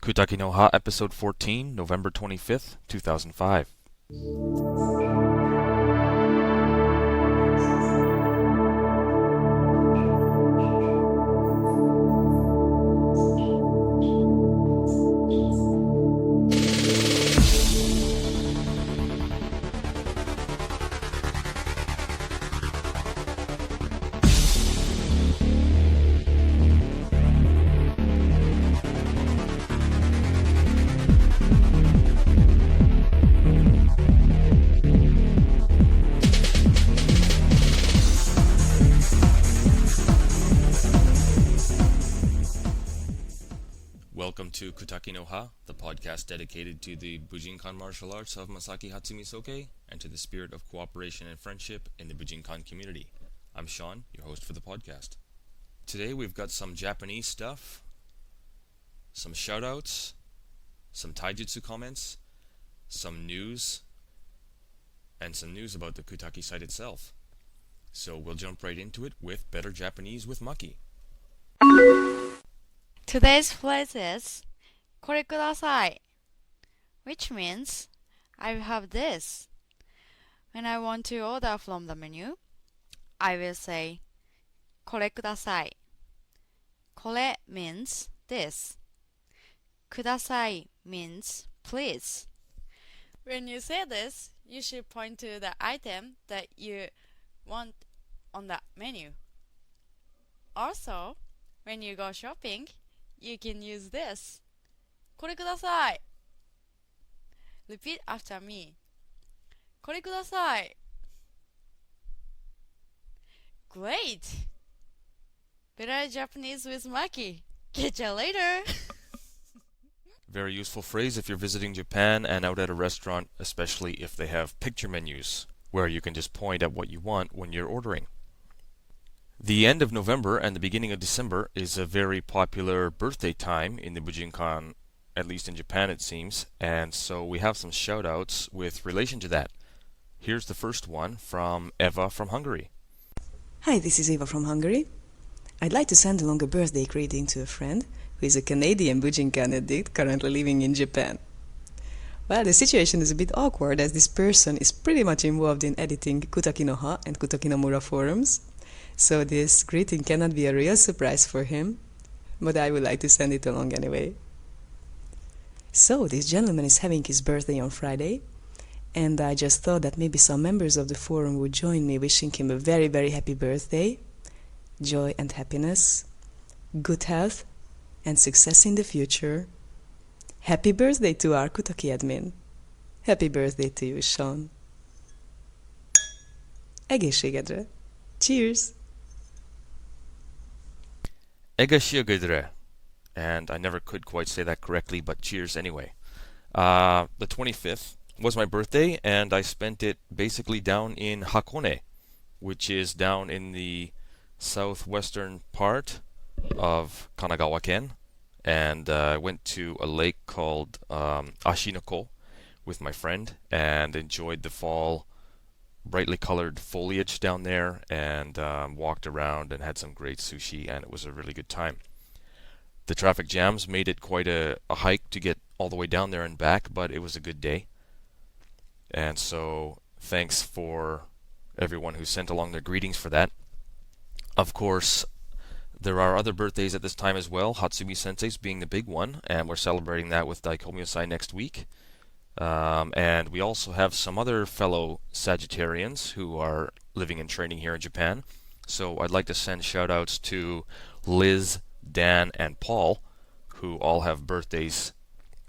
Kutaki no Ha, Episode 14, November 25th, 2005. Welcome to Kutaki no Ha, the podcast dedicated to the Bujinkan martial arts of Masaaki Hatsumi Soke and to the spirit of cooperation and friendship in the Bujinkan community. I'm Shawn, your host for the podcast. Today we've got some Japanese stuff, some shoutouts, some taijutsu comments, some news, and some news about the Kutaki site itself. So we'll jump right into it with Better Japanese with Maki. Today's phrase is これください which means I have this. When I want to order from the menu, I will say これください. これ means this. ください means please. When you say this, you should point to the item that you want on the menu. Also, when you go shopping, you can use this. これください. Repeat after me. これください. Great! Better Japanese with Maki. Catch you later! Very useful phrase if you're visiting Japan and out at a restaurant, especially if they have picture menus, where you can just point at what you want when you're ordering. The end of November and the beginning of December is a very popular birthday time in the Bujinkan, at least in Japan it seems, and so we have some shout-outs with relation to that. Here's the first one from Eva from Hungary. Hi, this is Eva from Hungary. I'd like to send along a birthday greeting to a friend who is a Canadian Bujinkan addict currently living in Japan. Well, the situation is a bit awkward as this person is pretty much involved in editing Kutaki no Ha and Kutaki no Mura forums. So this greeting cannot be a real surprise for him, but I would like to send it along anyway. So this gentleman is having his birthday on Friday, and I just thought that maybe some members of the forum would join me wishing him a very, very happy birthday, joy and happiness, good health, and success in the future. Happy birthday to our Kutaki admin. Happy birthday to you, Shawn. Egészségedre. Cheers! Egészségedre. And I never could quite say that correctly, but cheers anyway. The 25th was my birthday, and I spent it basically down in Hakone, which is down in the southwestern part of Kanagawa-ken. And I went to a lake called Ashinoko with my friend and enjoyed the fall brightly colored foliage down there and walked around and had some great sushi, and it was a really good time. The traffic jams made it quite a hike to get all the way down there and back, but it was a good day. And so thanks for everyone who sent along their greetings for that. Of course, there are other birthdays at this time as well, Hatsumi Sensei's being the big one, and we're celebrating that with Daikomyo-sai next week. And we also have some other fellow Sagittarians who are living and training here in Japan. So I'd like to send shout-outs to Liz, Dan, and Paul, who all have birthdays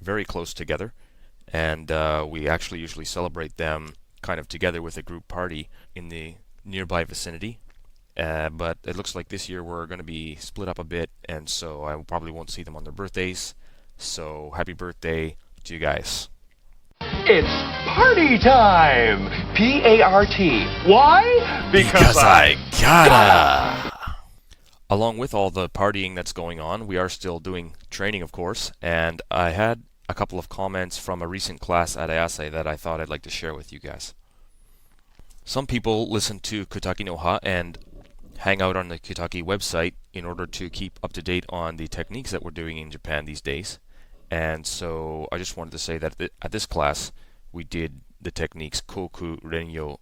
very close together. And we actually usually celebrate them kind of together with a group party in the nearby vicinity. But it looks like this year we're going to be split up a bit, and so I probably won't see them on their birthdays. So happy birthday to you guys. It's party time! P-A-R-T. Why? Because I gotta! Along with all the partying that's going on, we are still doing training, of course, and I had a couple of comments from a recent class at Ayase that I thought I'd like to share with you guys. Some people listen to Kutaki no Ha and hang out on the Kutaki website in order to keep up to date on the techniques that we're doing in Japan these days. And so I just wanted to say that at this class we did the techniques Koku, Renyo,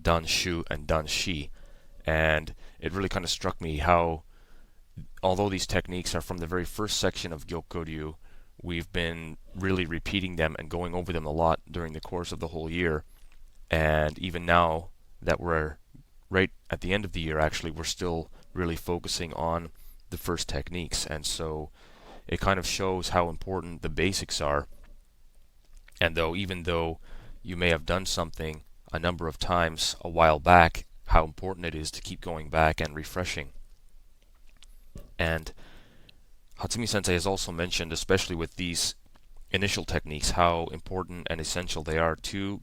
Danshu, and Danshi, and it really kind of struck me how, although these techniques are from the very first section of Gyokuryu, we've been really repeating them and going over them a lot during the course of the whole year. And even now that we're right at the end of the year, actually, we're still really focusing on the first techniques. And so it kind of shows how important the basics are. And even though you may have done something a number of times a while back, how important it is to keep going back and refreshing. And Hatsumi Sensei has also mentioned, especially with these initial techniques, how important and essential they are to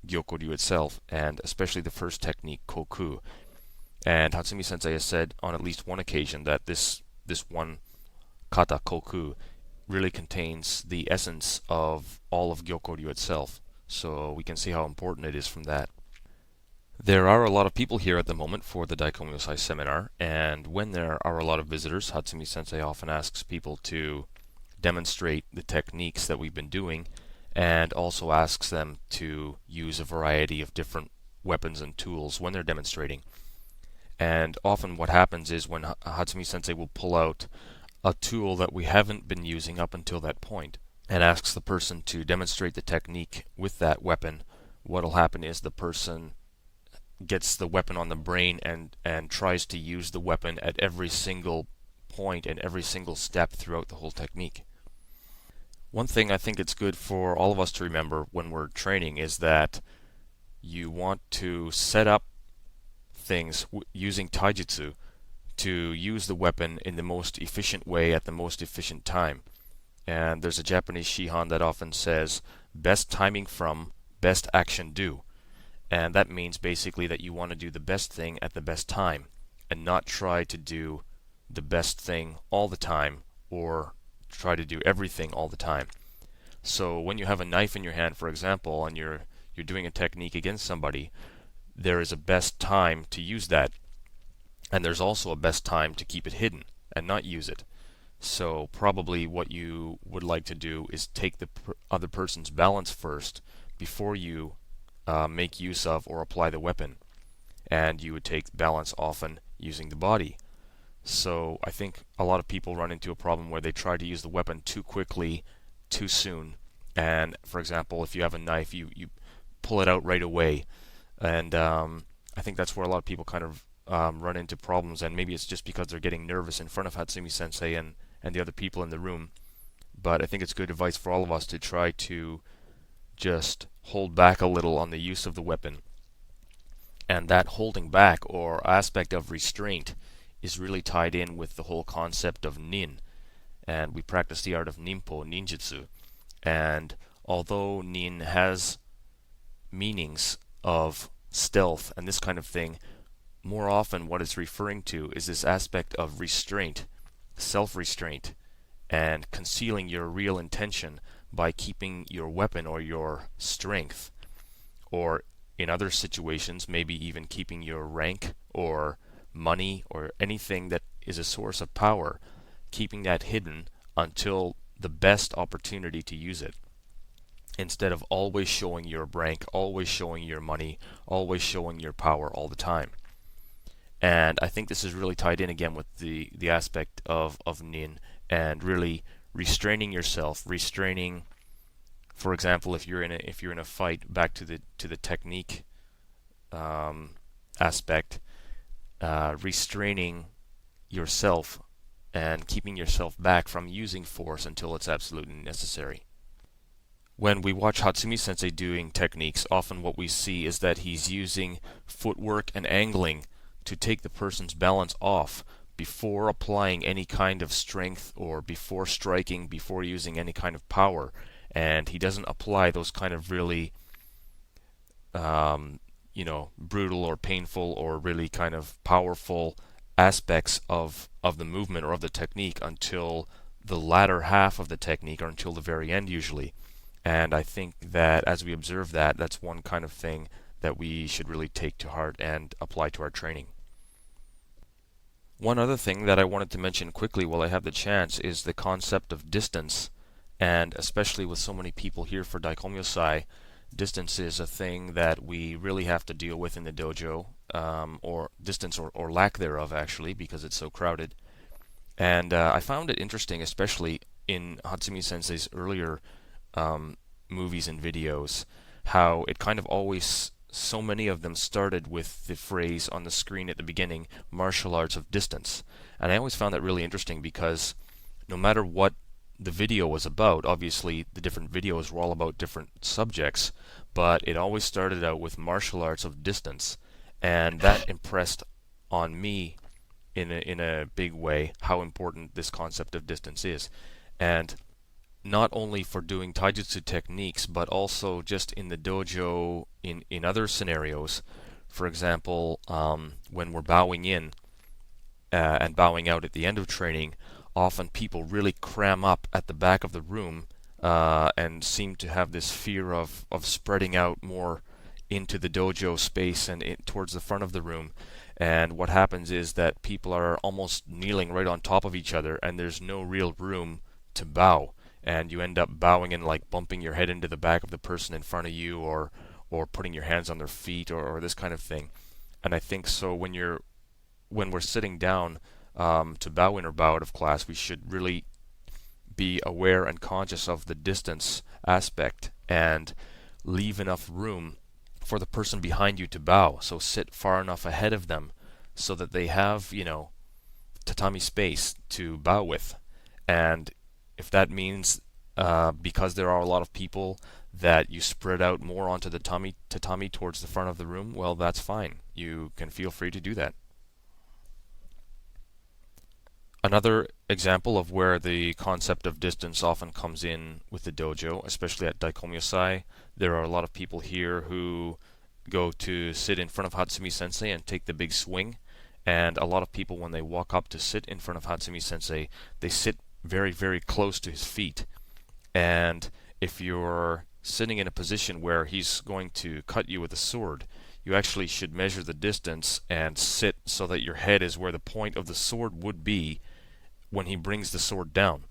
Gyokuryu itself, and especially the first technique, Koku. And Hatsumi Sensei has said on at least one occasion that this one kata, Koku, really contains the essence of all of Gyokuryu itself. So we can see how important it is from that. There are a lot of people here at the moment for the Daikomu seminar, and when there are a lot of visitors, Hatsumi Sensei often asks people to demonstrate the techniques that we've been doing, and also asks them to use a variety of different weapons and tools when they're demonstrating. And often what happens is when Hatsumi Sensei will pull out a tool that we haven't been using up until that point and asks the person to demonstrate the technique with that weapon, what'll happen is the person gets the weapon on the brain and tries to use the weapon at every single point and every single step throughout the whole technique. One thing I think it's good for all of us to remember when we're training is that you want to set up things using taijutsu to use the weapon in the most efficient way at the most efficient time. And there's a Japanese shihan that often says, best timing from, best action do. And that means basically that you want to do the best thing at the best time and not try to do the best thing all the time or try to do everything all the time. So when you have a knife in your hand, for example, and you're doing a technique against somebody, there is a best time to use that, and there's also a best time to keep it hidden and not use it. So probably what you would like to do is take the other person's balance first before you make use of or apply the weapon, and you would take balance often using the body. So I think a lot of people run into a problem where they try to use the weapon too quickly, too soon. And for example, if you have a knife, you pull it out right away. And I think that's where a lot of people kind of run into problems. And maybe it's just because they're getting nervous in front of Hatsumi Sensei and the other people in the room. But I think it's good advice for all of us to try to just hold back a little on the use of the weapon. And that holding back or aspect of restraint is really tied in with the whole concept of nin. And we practice the art of ninpo, ninjutsu. And although nin has meanings of stealth and this kind of thing, more often what it's referring to is this aspect of restraint, self-restraint, and concealing your real intention by keeping your weapon or your strength, or in other situations, maybe even keeping your rank or money or anything that is a source of power, keeping that hidden until the best opportunity to use it, instead of always showing your rank, always showing your money, always showing your power all the time. And I think this is really tied in again with the aspect of nin and really restraining yourself, restraining, for example, if you're in a fight, back to the technique aspect, restraining yourself and keeping yourself back from using force until it's absolutely necessary. When we watch Hatsumi Sensei doing techniques, often what we see is that he's using footwork and angling to take the person's balance off before applying any kind of strength or before striking, before using any kind of power. And he doesn't apply those kind of really brutal or painful or really kind of powerful aspects of the movement or of the technique until the latter half of the technique, or until the very end usually. And I think that as we observe that, that's one kind of thing that we should really take to heart and apply to our training. One other thing that I wanted to mention quickly while I have the chance is the concept of distance. And especially with so many people here for Daikomyosai, distance is a thing that we really have to deal with in the dojo, or distance or lack thereof actually, because it's so crowded. And I found it interesting, especially in Hatsumi Sensei's earlier movies and videos, how it kind of always, so many of them started with the phrase on the screen at the beginning, martial arts of distance. And I always found that really interesting because no matter what the video was about, obviously the different videos were all about different subjects, but it always started out with martial arts of distance. And that impressed on me in a big way how important this concept of distance is. And not only for doing taijutsu techniques, but also just in the dojo in other scenarios. For example, when we're bowing in and bowing out at the end of training, often people really cram up at the back of the room and seem to have this fear of spreading out more into the dojo space and towards the front of the room. And what happens is that people are almost kneeling right on top of each other, and there's no real room to bow. And you end up bowing and like bumping your head into the back of the person in front of you, or putting your hands on their feet, or this kind of thing. And I think so when we're sitting down to bow in or bow out of class, we should really be aware and conscious of the distance aspect and leave enough room for the person behind you to bow. So sit far enough ahead of them so that they have, tatami space to bow with. And if that means, because there are a lot of people, that you spread out more onto the tatami towards the front of the room, well, that's fine. You can feel free to do that. Another example of where the concept of distance often comes in with the dojo, especially at Daikomyosai, there are a lot of people here who go to sit in front of Hatsumi Sensei and take the big swing. And a lot of people, when they walk up to sit in front of Hatsumi Sensei, they sit very, very close to his feet. And if you're sitting in a position where he's going to cut you with a sword, you actually should measure the distance and sit so that your head is where the point of the sword would be when he brings the sword down.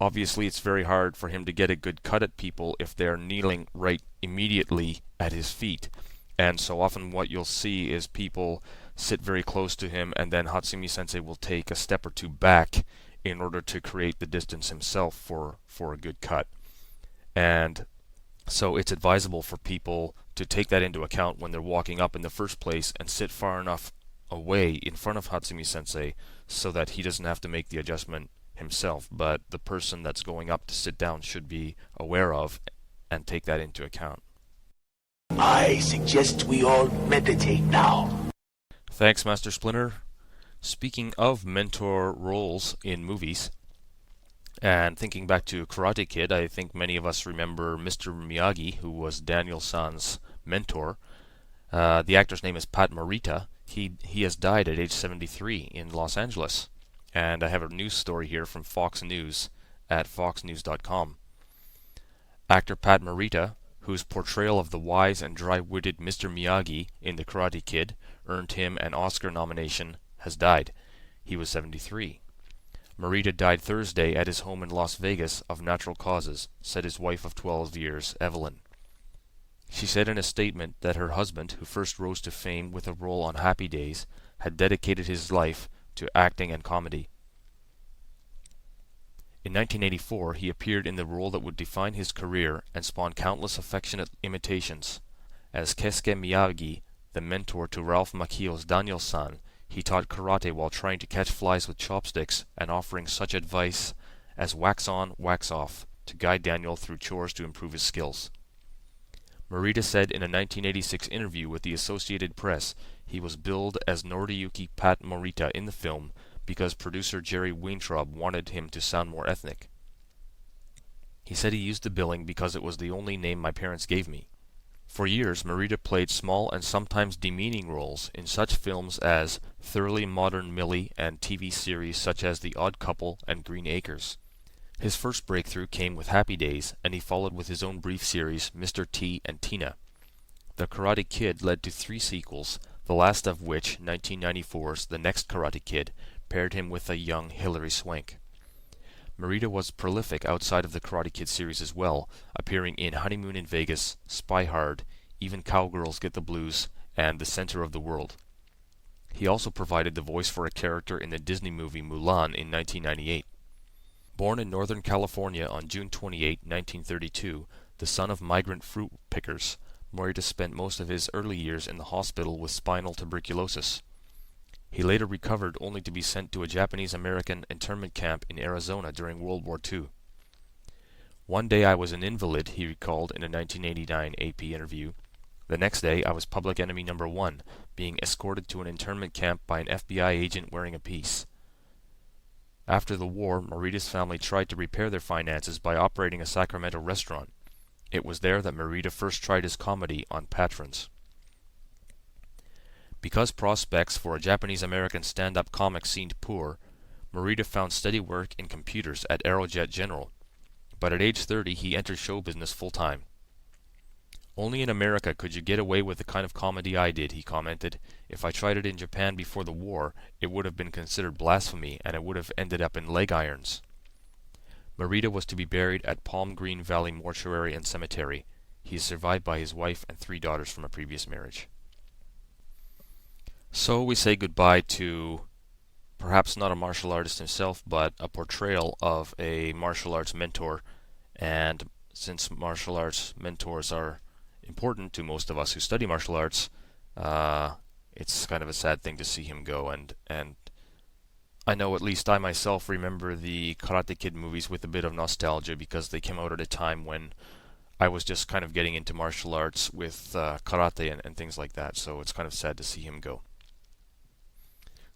Obviously, it's very hard for him to get a good cut at people if they're kneeling right immediately at his feet. And so often what you'll see is people sit very close to him, and then Hatsumi Sensei will take a step or two back in order to create the distance himself for a good cut. And so it's advisable for people to take that into account when they're walking up in the first place and sit far enough away in front of Hatsumi Sensei so that he doesn't have to make the adjustment himself, but the person that's going up to sit down should be aware of and take that into account. I suggest we all meditate now. Thanks, Master Splinter. Speaking of mentor roles in movies, and thinking back to Karate Kid, I think many of us remember Mr. Miyagi, who was Daniel-san's mentor. The actor's name is Pat Morita. He has died at age 73 in Los Angeles. And I have a news story here from Fox News at foxnews.com. Actor Pat Morita, whose portrayal of the wise and dry-witted Mr. Miyagi in The Karate Kid earned him an Oscar nomination, has died. He was 73. Morita died Thursday at his home in Las Vegas of natural causes, said his wife of 12 years, Evelyn. She said in a statement that her husband, who first rose to fame with a role on Happy Days, had dedicated his life to acting and comedy. In 1984, he appeared in the role that would define his career and spawn countless affectionate imitations. As Keisuke Miyagi, the mentor to Ralph Macchio's Daniel-san, he taught karate while trying to catch flies with chopsticks and offering such advice as wax on, wax off, to guide Daniel through chores to improve his skills. Morita said in a 1986 interview with the Associated Press he was billed as Noriyuki Pat Morita in the film because producer Jerry Weintraub wanted him to sound more ethnic. He said he used the billing because it was the only name my parents gave me. For years, Morita played small and sometimes demeaning roles in such films as Thoroughly Modern Millie and TV series such as The Odd Couple and Green Acres. His first breakthrough came with Happy Days, and he followed with his own brief series, Mr. T and Tina. The Karate Kid led to 3 sequels, the last of which, 1994's The Next Karate Kid, paired him with a young Hilary Swank. Marita was prolific outside of the Karate Kid series as well, appearing in Honeymoon in Vegas, Spy Hard, Even Cowgirls Get the Blues, and The Center of the World. He also provided the voice for a character in the Disney movie Mulan in 1998. Born in Northern California on June 28, 1932, the son of migrant fruit pickers, Morita spent most of his early years in the hospital with spinal tuberculosis. He later recovered only to be sent to a Japanese-American internment camp in Arizona during World War II. One day I was an invalid, he recalled in a 1989 AP interview. The next day I was public enemy number 1, being escorted to an internment camp by an FBI agent wearing a piece. After the war, Morita's family tried to repair their finances by operating a Sacramento restaurant. It was there that Morita first tried his comedy on patrons. Because prospects for a Japanese-American stand-up comic seemed poor, Morita found steady work in computers at Aerojet General, but at age 30 he entered show business full-time. Only in America could you get away with the kind of comedy I did, he commented. If I tried it in Japan before the war, it would have been considered blasphemy and it would have ended up in leg irons. Morita was to be buried at Palm Green Valley Mortuary and Cemetery. He is survived by his wife and 3 daughters from a previous marriage. So we say goodbye to perhaps not a martial artist himself, but a portrayal of a martial arts mentor. And since martial arts mentors are important to most of us who study martial arts, it's kind of a sad thing to see him go. And I know at least I myself remember the Karate Kid movies with a bit of nostalgia because they came out at a time when I was just kind of getting into martial arts with karate and things like that. So it's kind of sad to see him go.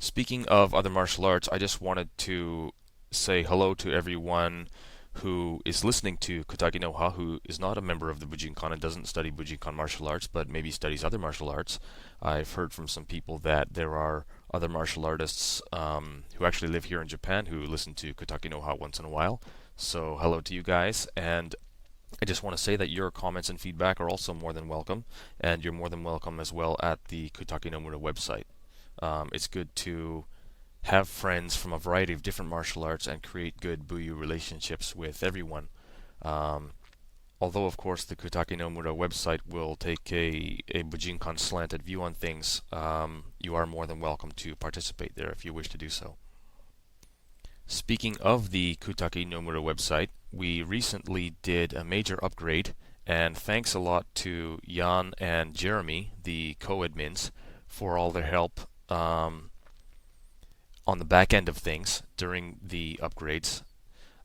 Speaking of other martial arts, I just wanted to say hello to everyone who is listening to Kutaki no Ha, who is not a member of the Bujinkan and doesn't study Bujinkan martial arts, but maybe studies other martial arts. I've heard from some people that there are other martial artists who actually live here in Japan who listen to Kutaki no Ha once in a while. So hello to you guys, and I just want to say that your comments and feedback are also more than welcome, and you're more than welcome as well at the Kutaki no Mura website. It's good to have friends from a variety of different martial arts and create good Buyu relationships with everyone. Although, of course, the Kutaki no Mura website will take a Bujinkan slanted view on things, you are more than welcome to participate there if you wish to do so. Speaking of the Kutaki no Mura website, we recently did a major upgrade, and thanks a lot to Jan and Jeremy, the co-admins, for all their help on the back end of things during the upgrades.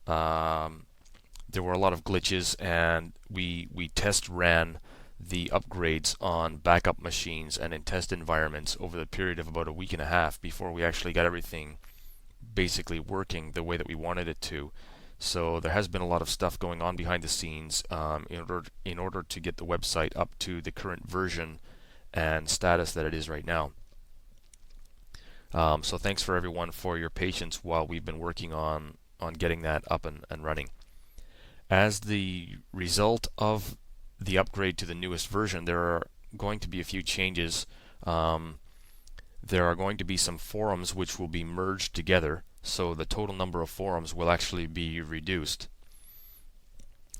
There were a lot of glitches, and we test ran the upgrades on backup machines and in test environments over the period of about a week and a half before we actually got everything basically working the way that we wanted it to. So there has been a lot of stuff going on behind the scenes in order to get the website up to the current version and status that it is right now. So thanks for everyone for your patience while we've been working on getting that up and running. As the result of the upgrade to the newest version, there are going to be a few changes. There are going to be some forums which will be merged together, so the total number of forums will actually be reduced.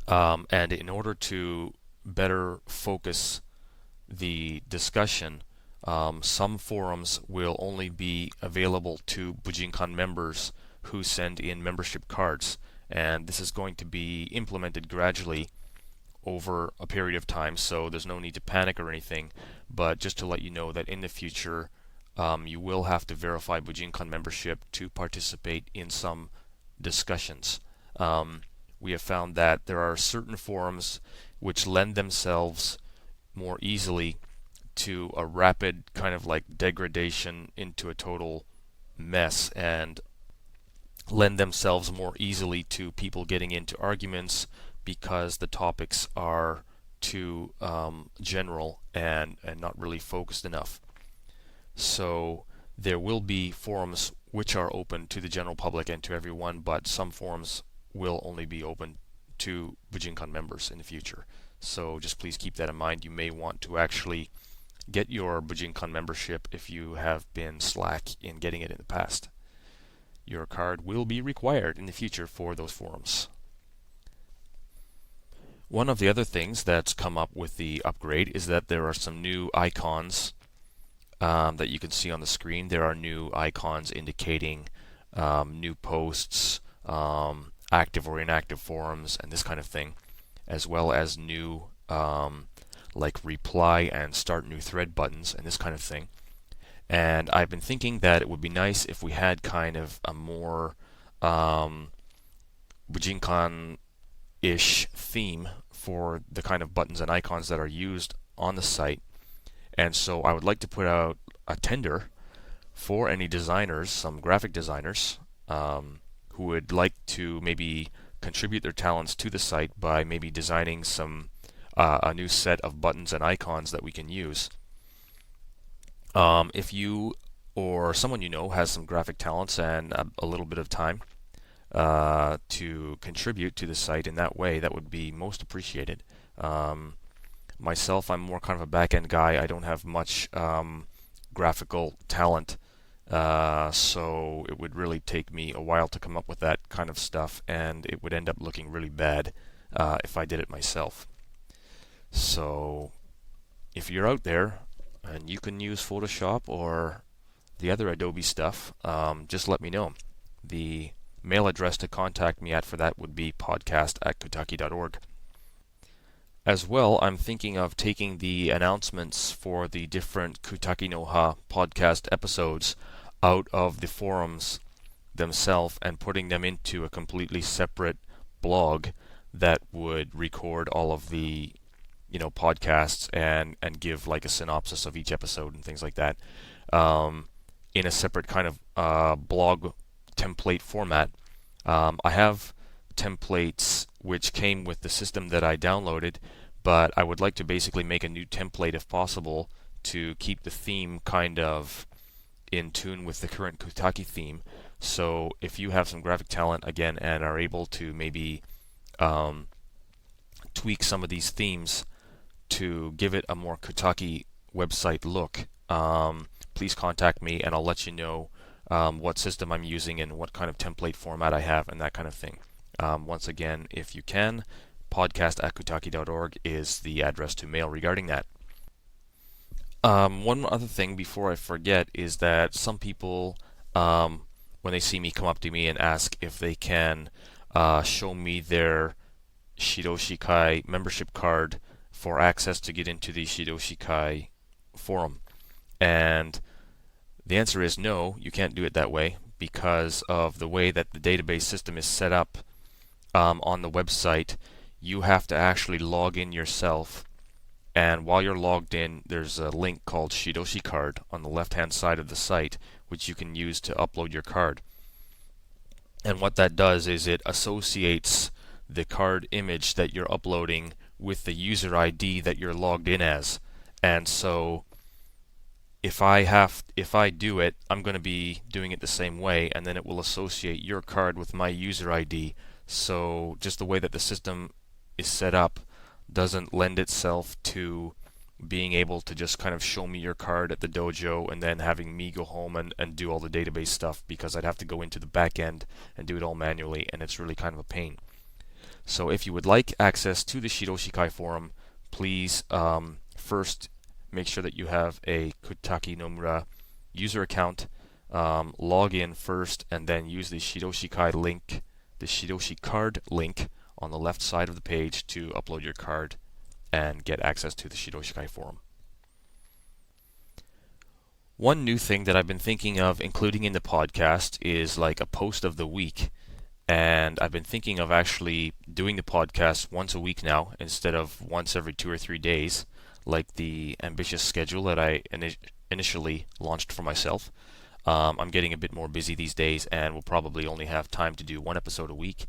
And in order to better focus the discussion, some forums will only be available to Bujinkan members who send in membership cards, and this is going to be implemented gradually over a period of time, so there's no need to panic or anything, but just to let you know that in the future you will have to verify Bujinkan membership to participate in some discussions. We have found that there are certain forums which lend themselves more easily to a rapid kind of like degradation into a total mess, and lend themselves more easily to people getting into arguments because the topics are too general and not really focused enough. So there will be forums which are open to the general public and to everyone, but some forums will only be open to Bujinkan members in the future. So just please keep that in mind. You may want to actually get your Bujinkan membership if you have been slack in getting it in the past. your card will be required in the future for those forums. One of the other things that's come up with the upgrade is that there are some new icons that you can see on the screen. There are new icons indicating new posts, active or inactive forums, and this kind of thing, as well as new like reply and start new thread buttons and this kind of thing. And I've been thinking that it would be nice if we had kind of a more Bujinkan-ish theme for the kind of buttons and icons that are used on the site. And so I would like to put out a tender for any designers, some graphic designers, who would like to maybe contribute their talents to the site by maybe designing some a new set of buttons and icons that we can use. If you or someone you know has some graphic talents and a little bit of time to contribute to the site in that way, that would be most appreciated. Myself, I'm more kind of a back-end guy. I don't have much graphical talent, so it would really take me a while to come up with that kind of stuff, and it would end up looking really bad if I did it myself. So if you're out there and you can use Photoshop or the other Adobe stuff, just let me know. The mail address to contact me at for that would be podcast@kutaki.org. As well, I'm thinking of taking the announcements for the different Kutaki no Ha podcast episodes out of the forums themselves and putting them into a completely separate blog that would record all of the podcasts and give like a synopsis of each episode and things like that in a separate kind of blog template format. I have templates which came with the system that I downloaded, but I would like to basically make a new template if possible to keep the theme kind of in tune with the current Kutaki theme. So if you have some graphic talent again and are able to maybe tweak some of these themes to give it a more Kutaki website look, please contact me and I'll let you know what system I'm using and what kind of template format I have and that kind of thing. Once again, if you can, podcast@kutaki.org is the address to mail regarding that. One other thing before I forget is that some people, when they see me, come up to me and ask if they can show me their Shiroshikai membership card for access to get into the Shiroshikai forum. And the answer is no, you can't do it that way because of the way that the database system is set up on the website. You have to actually log in yourself, and while you're logged in, there's a link called Shiroshi Card on the left-hand side of the site, which you can use to upload your card. And what that does is it associates the card image that you're uploading with the user ID that you're logged in as. And so if I do it, I'm going to be doing it the same way, and then it will associate your card with my user ID. So just the way that the system is set up doesn't lend itself to being able to just kind of show me your card at the dojo and then having me go home and do all the database stuff, because I'd have to go into the back end and do it all manually, and it's really kind of a pain. So if you would like access to the Shiroshikai forum, please first make sure that you have a Kutaki Nomura user account. Log in first and then use the Shiroshikai link, the Shiroshi card link on the left side of the page to upload your card and get access to the Shiroshikai forum. One new thing that I've been thinking of including in the podcast is like a post of the week. And I've been thinking of actually doing the podcast once a week now instead of once every 2 or 3 days, like the ambitious schedule that I initially launched for myself. I'm getting a bit more busy these days and will probably only have time to do one episode a week.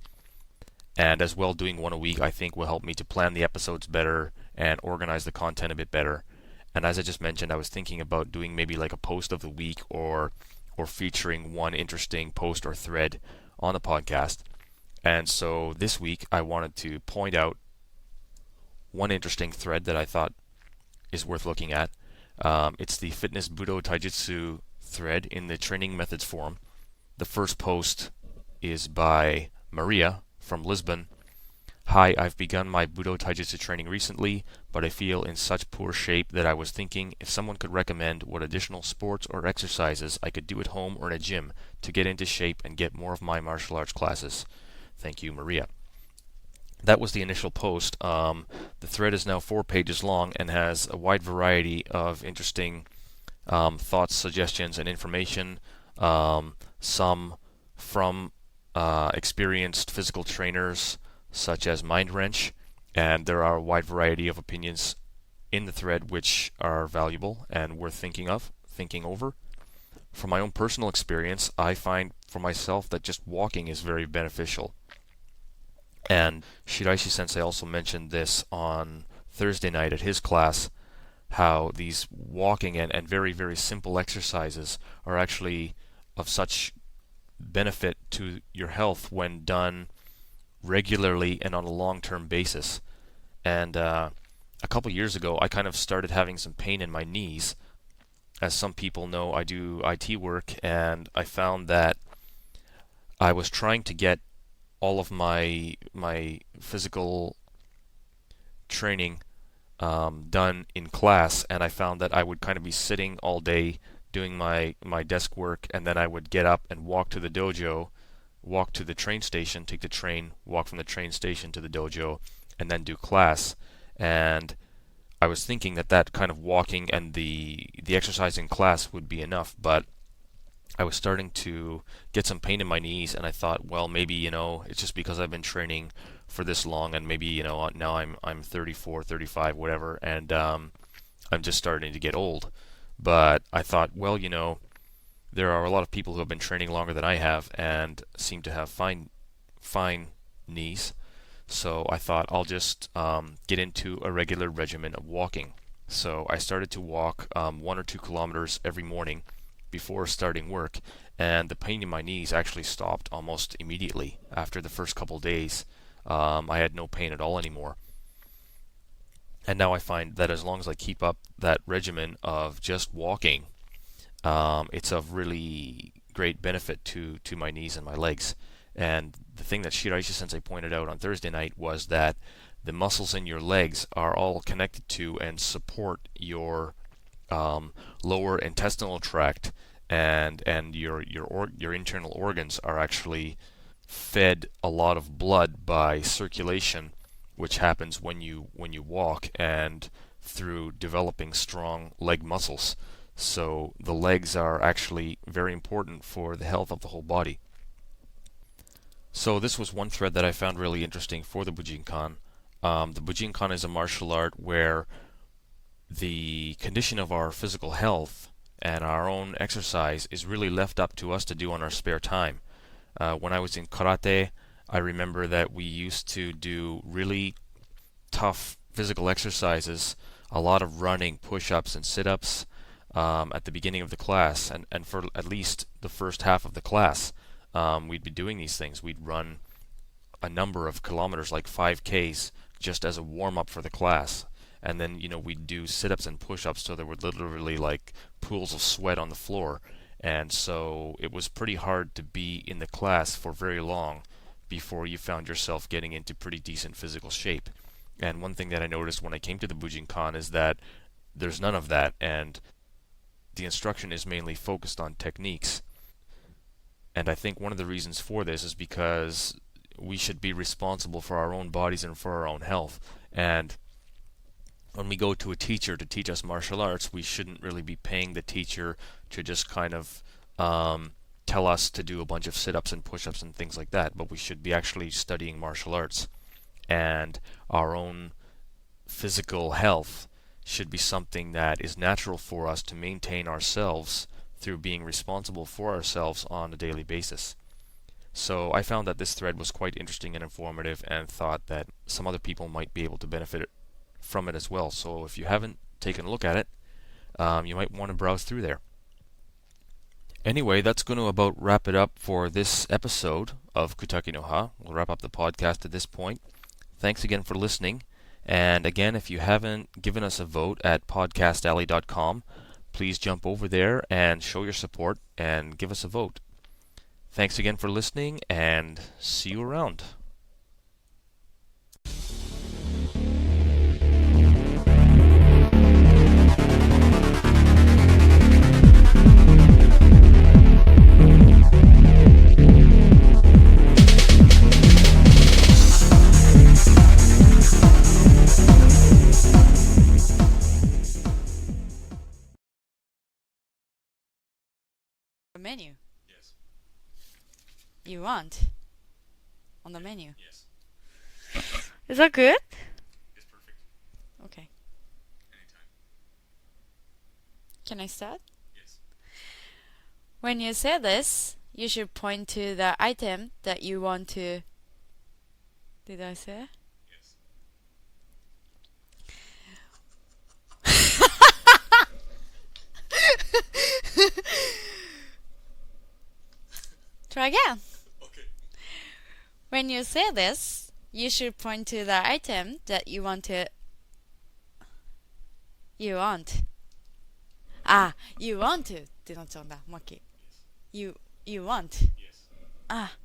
And as well, doing one a week I think will help me to plan the episodes better and organize the content a bit better. And as I just mentioned, I was thinking about doing maybe like a post of the week or featuring one interesting post or thread on the podcast. And so this week I wanted to point out one interesting thread that I thought is worth looking at. It's the Fitness Budo Taijutsu thread in the Training Methods forum. The first post is by Maria from Lisbon. Hi, I've begun my Budo Taijutsu training recently, but I feel in such poor shape that I was thinking if someone could recommend what additional sports or exercises I could do at home or in a gym to get into shape and get more of my martial arts classes. Thank you, Maria. That was the initial post. The thread is now 4 pages long and has a wide variety of interesting thoughts, suggestions, and information. Some from experienced physical trainers such as Mind Wrench, and there are a wide variety of opinions in the thread which are valuable and worth thinking over. From my own personal experience, I find for myself that just walking is very beneficial. And Shiraishi Sensei also mentioned this on Thursday night at his class, how these walking and very, very simple exercises are actually of such benefit to your health when done regularly and on a long-term basis. And a couple years ago, I kind of started having some pain in my knees. As some people know, I do IT work, and I found that I was trying to get all of my physical training done in class, and I found that I would kind of be sitting all day doing my desk work, and then I would get up and walk to the dojo, walk to the train station, take the train, walk from the train station to the dojo, and then do class. And I was thinking that kind of walking and the exercise in class would be enough, but I was starting to get some pain in my knees, and I thought, well, maybe, it's just because I've been training for this long, and maybe, now I'm 34, 35, whatever, and I'm just starting to get old. But I thought, well, there are a lot of people who have been training longer than I have and seem to have fine knees. So I thought I'll just get into a regular regimen of walking. So I started to walk 1 or 2 kilometers every morning before starting work, and the pain in my knees actually stopped almost immediately after the first couple days. I had no pain at all anymore. And now I find that as long as I keep up that regimen of just walking, it's of really great benefit to my knees and my legs. And the thing that Shiraishi Sensei pointed out on Thursday night was that the muscles in your legs are all connected to and support your lower intestinal tract, and your internal organs are actually fed a lot of blood by circulation, which happens when you walk and through developing strong leg muscles. So the legs are actually very important for the health of the whole body. So this was one thread that I found really interesting for the Bujinkan. The Bujinkan is a martial art where the condition of our physical health and our own exercise is really left up to us to do on our spare time. When I was in karate, I remember that we used to do really tough physical exercises, a lot of running, push-ups, and sit-ups at the beginning of the class, and for at least the first half of the class, we'd be doing these things. We'd run a number of kilometers, like 5Ks, just as a warm-up for the class. And then, we'd do sit-ups and push-ups, so there were literally like pools of sweat on the floor. And so it was pretty hard to be in the class for very long before you found yourself getting into pretty decent physical shape. And one thing that I noticed when I came to the Bujinkan is that there's none of that, and the instruction is mainly focused on techniques. And I think one of the reasons for this is because we should be responsible for our own bodies and for our own health. And when we go to a teacher to teach us martial arts, we shouldn't really be paying the teacher to just kind of tell us to do a bunch of sit-ups and push-ups and things like that, but we should be actually studying martial arts. And our own physical health should be something that is natural for us to maintain ourselves through being responsible for ourselves on a daily basis. So I found that this thread was quite interesting and informative, and thought that some other people might be able to benefit from it as well. So if you haven't taken a look at it, you might want to browse through there. Anyway, that's going to about wrap it up for this episode of Kutaki no Ha. We'll wrap up the podcast at this point. Thanks again for listening. And again, if you haven't given us a vote at podcastalley.com, please jump over there and show your support and give us a vote. Thanks again for listening, and see you around. The menu Yes. you want on the menu. Yes. Is that good? It's perfect. Okay. Anytime. Can I start? Yes. When you say this, you should point to the item that you want to. Did I say? Yes. Try again. Okay. When you say this, you should point to the item that you want to. You want. Ah, you want to ってなっちゃうんだ。もう一回。You want. Yes. Ah,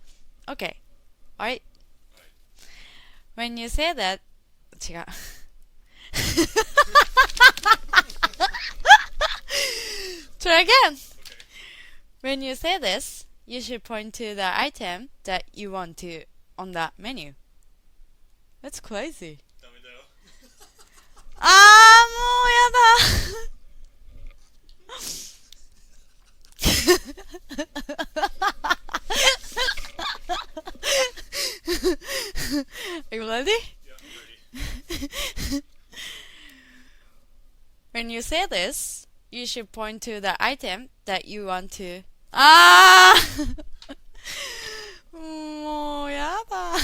okay. Alright. When you say that, 違う。Try again. When you say this, you should point to the item that you want to on the menu. That's crazy. ダメだよ。あー、もうやだ。Are you ready? Yeah, I'm ready. When you say this, you should point to the item that you want to. あーもうやだ。